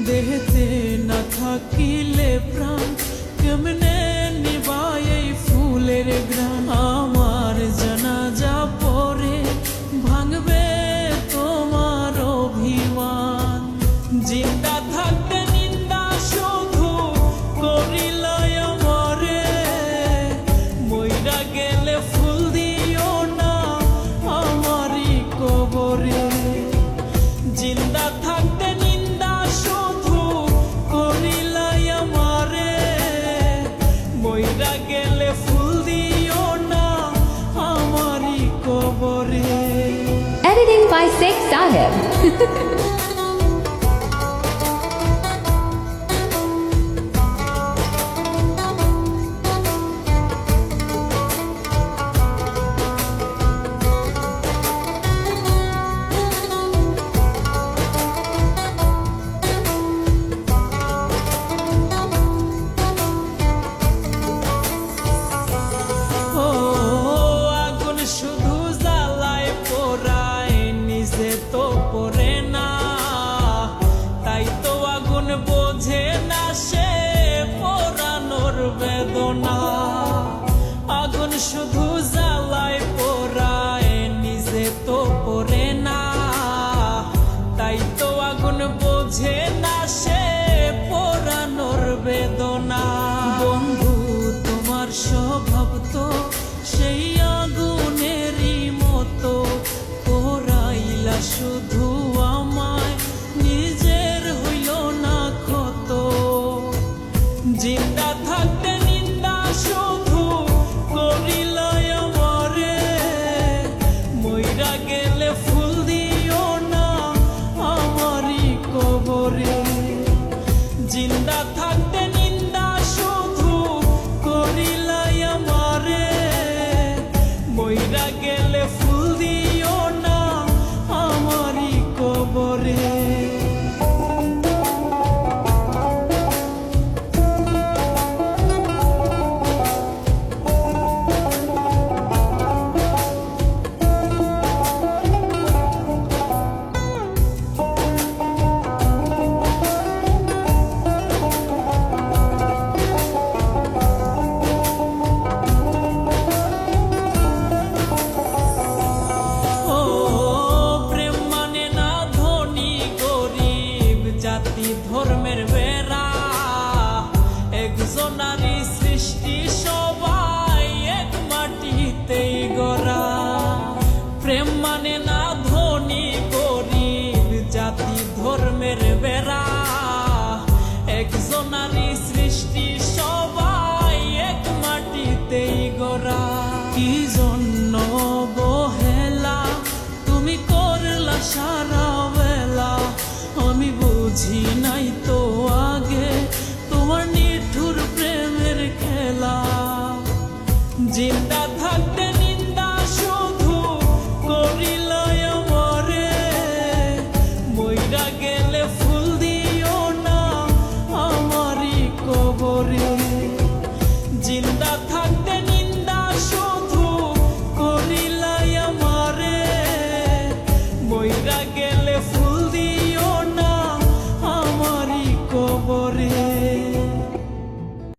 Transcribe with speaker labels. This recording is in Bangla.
Speaker 1: দেহতে না থাকিলে প্রাণ কেমনে নিবায় এই ফুলের গ্রাম। আমার জানাজা পরে ভাঙবে তোমার অভিমান। জিন্দা থাকতে নিন্দা শুধু করিল আমারে, মইরা গেলে ফুল দিও না আমারই কবরে। জিন্দা থাকতে নিন্দা শুধু করিল আমারে, মইরা গেলে ফুল দিও না আমারই কবরে।
Speaker 2: Editing by Sheikh Sahib.
Speaker 1: বোঝে না সে পোড়ানোর বেদনা। আগুন শুধু জ্বালায় পোড়ায় নিজে তো পড়ে না, তাই তো আগুন বোঝে না সে পোড়ানোর বেদনা। বন্ধু তোমার স্বভাব তো সেই আগুনেরই মতো, পোড়াইলা শুধু আমায় নিজের হইল না ক্ষত। জিন্দা থাকতে নিন্দা শুধু করিল আমারে, মইরা গেলে ফুল দিও না আমারই কবরে। জিন্দা থাকতে নিন্দা শুধু করিল আমারে, মইরা গেলে ফুল দিও না আমারই কবরে। ধর্মের বেড়া একজনারি